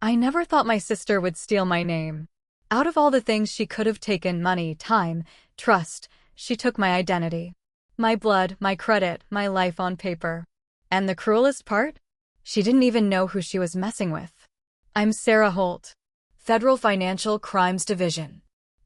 I never thought my sister would steal my name. Out of all the things she could have taken, money, time, trust, she took my identity. My blood, my credit, my life on paper. And the cruelest part? She didn't even know who she was messing with. I'm Sara Holt, Federal Financial Crimes Division.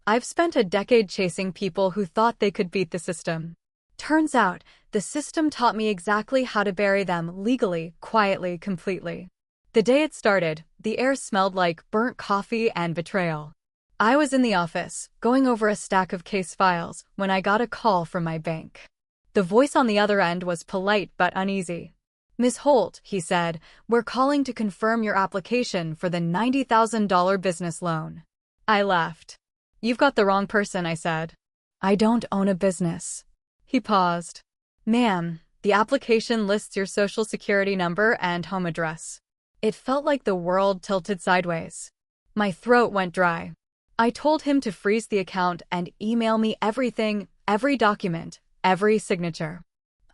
I've spent a decade chasing people who thought they could beat the system. Turns out, the system taught me exactly how to bury them legally, quietly, completely. The day it started, the air smelled like burnt coffee and betrayal. I was in the office, going over a stack of case files, when I got a call from my bank. The voice on the other end was polite but uneasy. "Miss Holt," he said, "we're calling to confirm your application for the $90,000 business loan." I laughed. "You've got the wrong person," I said. "I don't own a business." He paused. "Ma'am, the application lists your social security number and home address." It felt like the world tilted sideways. My throat went dry. I told him to freeze the account and email me everything, every document, every signature.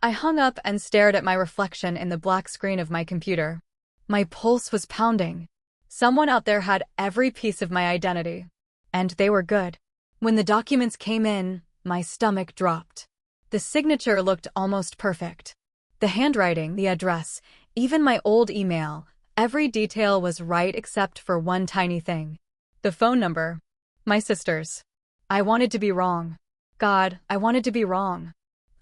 I hung up and stared at my reflection in the black screen of my computer. My pulse was pounding. Someone out there had every piece of my identity. And they were good. When the documents came in, my stomach dropped. The signature looked almost perfect. The handwriting, the address, even my old email, every detail was right except for one tiny thing. The phone number. My sister's. I wanted to be wrong. God, I wanted to be wrong.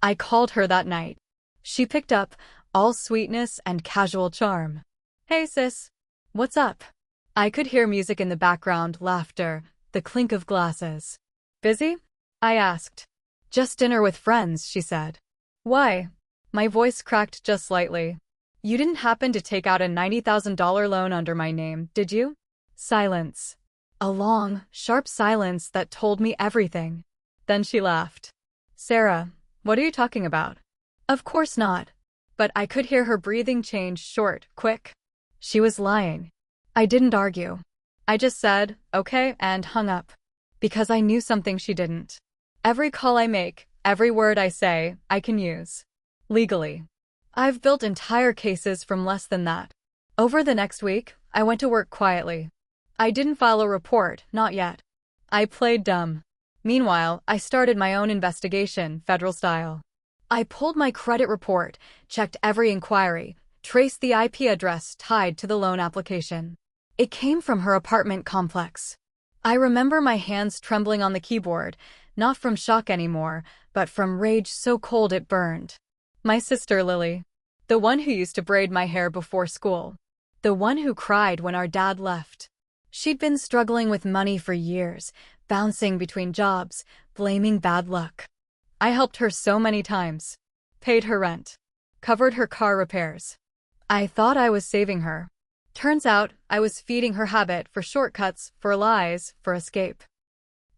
I called her that night. She picked up, all sweetness and casual charm. "Hey sis, what's up?" I could hear music in the background, laughter, the clink of glasses. "Busy?" I asked. "Just dinner with friends," she said. "Why?" My voice cracked just slightly. "You didn't happen to take out a $90,000 loan under my name, did you?" Silence. A long, sharp silence that told me everything. Then she laughed. "Sara, what are you talking about?" Of course not. But I could hear her breathing change short, quick. She was lying. I didn't argue. I just said, "Okay," and hung up. Because I knew something she didn't. Every call I make, every word I say, I can use. Legally. I've built entire cases from less than that. Over the next week, I went to work quietly. I didn't file a report, not yet. I played dumb. Meanwhile, I started my own investigation, federal style. I pulled my credit report, checked every inquiry, traced the IP address tied to the loan application. It came from her apartment complex. I remember my hands trembling on the keyboard, not from shock anymore, but from rage so cold it burned. My sister Lily. The one who used to braid my hair before school. The one who cried when our dad left. She'd been struggling with money for years, bouncing between jobs, blaming bad luck. I helped her so many times. Paid her rent. Covered her car repairs. I thought I was saving her. Turns out, I was feeding her habit for shortcuts, for lies, for escape.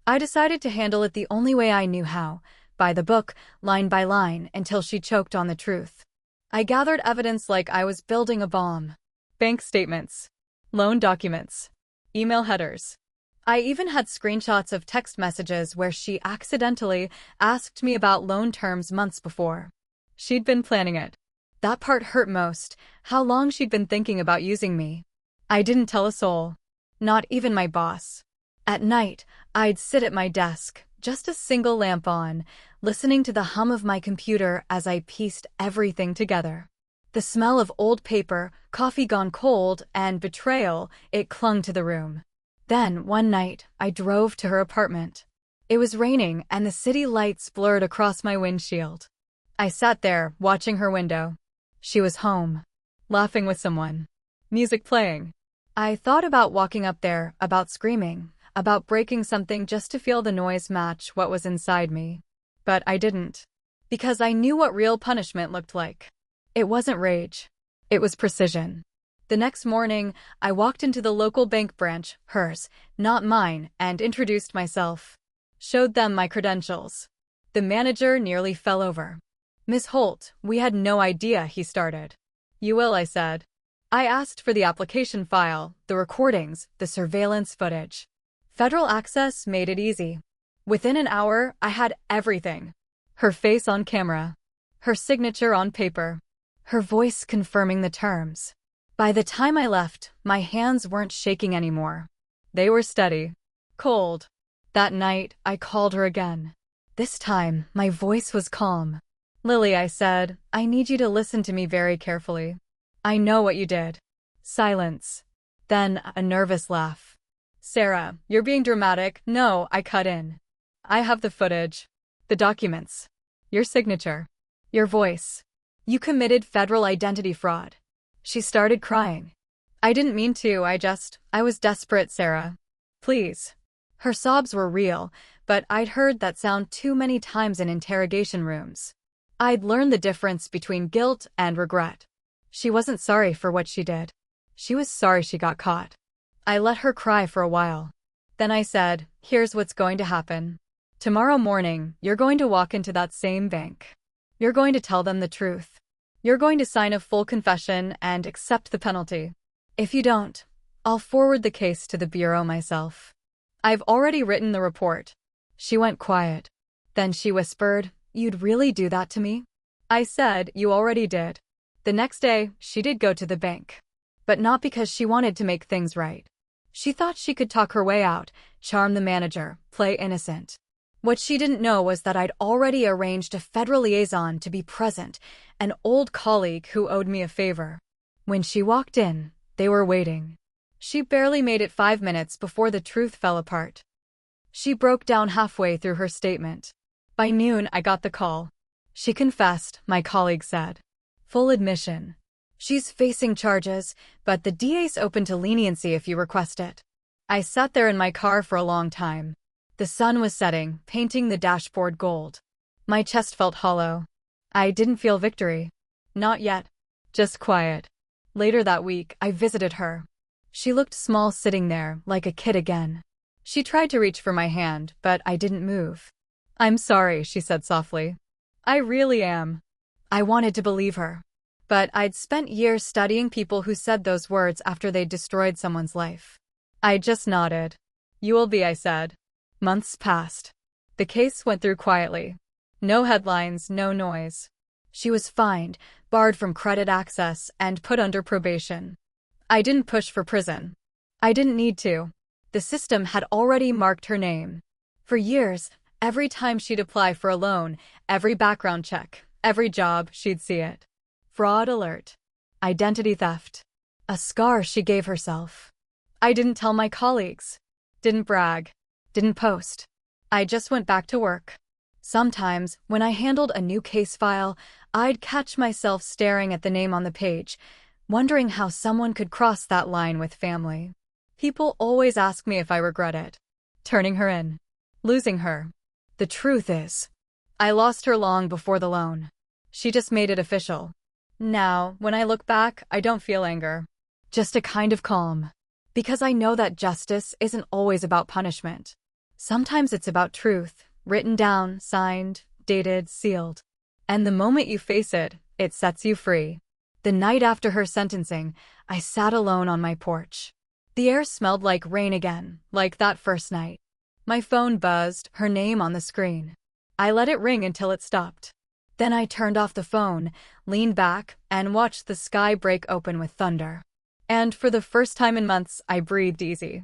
I decided to handle it the only way I knew how, by the book, line by line, until she choked on the truth. I gathered evidence like I was building a bomb. Bank statements. Loan documents. Email headers. I even had screenshots of text messages where she accidentally asked me about loan terms months before. She'd been planning it. That part hurt most, how long she'd been thinking about using me. I didn't tell a soul. Not even my boss. At night, I'd sit at my desk, just a single lamp on, listening to the hum of my computer as I pieced everything together. The smell of old paper, coffee gone cold, and betrayal, it clung to the room. Then, one night, I drove to her apartment. It was raining and the city lights blurred across my windshield. I sat there, watching her window. She was home. Laughing with someone. Music playing. I thought about walking up there, about screaming, about breaking something just to feel the noise match what was inside me. But I didn't. Because I knew what real punishment looked like. It wasn't rage. It was precision. The next morning, I walked into the local bank branch, hers, not mine, and introduced myself. Showed them my credentials. The manager nearly fell over. "Miss Holt, we had no idea," he started. "You will," I said. I asked for the application file, the recordings, the surveillance footage. Federal access made it easy. Within an hour, I had everything. Her face on camera. Her signature on paper. Her voice confirming the terms. By the time I left, my hands weren't shaking anymore. They were steady. Cold. That night, I called her again. This time, my voice was calm. "Lily," I said, "I need you to listen to me very carefully. I know what you did." Silence. Then, a nervous laugh. "Sara, you're being dramatic." "No," I cut in. "I have the footage. The documents. Your signature. Your voice. You committed federal identity fraud." She started crying. "I didn't mean to, I was desperate, Sara. Please." Her sobs were real, but I'd heard that sound too many times in interrogation rooms. I'd learned the difference between guilt and regret. She wasn't sorry for what she did. She was sorry she got caught. I let her cry for a while. Then I said, "Here's what's going to happen. Tomorrow morning, you're going to walk into that same bank. You're going to tell them the truth. You're going to sign a full confession and accept the penalty. If you don't, I'll forward the case to the bureau myself. I've already written the report." She went quiet. Then she whispered, "You'd really do that to me?" I said, "You already did." The next day, she did go to the bank. But not because she wanted to make things right. She thought she could talk her way out, charm the manager, play innocent. What she didn't know was that I'd already arranged a federal liaison to be present, an old colleague who owed me a favor. When she walked in, they were waiting. She barely made it 5 minutes before the truth fell apart. She broke down halfway through her statement. By noon, I got the call. She confessed, my colleague said. Full admission. She's facing charges, but the DA's open to leniency if you request it. I sat there in my car for a long time. The sun was setting, painting the dashboard gold. My chest felt hollow. I didn't feel victory. Not yet. Just quiet. Later that week, I visited her. She looked small sitting there, like a kid again. She tried to reach for my hand, but I didn't move. "I'm sorry," she said softly. "I really am." I wanted to believe her. But I'd spent years studying people who said those words after they'd destroyed someone's life. I just nodded. "You will be," I said. Months passed. The case went through quietly. No headlines, no noise. She was fined, barred from credit access, and put under probation. I didn't push for prison. I didn't need to. The system had already marked her name. For years, every time she'd apply for a loan, every background check, every job, she'd see it. Fraud alert. Identity theft. A scar she gave herself. I didn't tell my colleagues. Didn't brag. Didn't post. I just went back to work. Sometimes, when I handled a new case file, I'd catch myself staring at the name on the page, wondering how someone could cross that line with family. People always ask me if I regret it. Turning her in. Losing her. The truth is, I lost her long before the loan. She just made it official. Now, when I look back, I don't feel anger. Just a kind of calm. Because I know that justice isn't always about punishment. Sometimes it's about truth, written down, signed, dated, sealed. And the moment you face it, it sets you free. The night after her sentencing, I sat alone on my porch. The air smelled like rain again, like that first night. My phone buzzed, her name on the screen. I let it ring until it stopped. Then I turned off the phone, leaned back, and watched the sky break open with thunder. And for the first time in months, I breathed easy.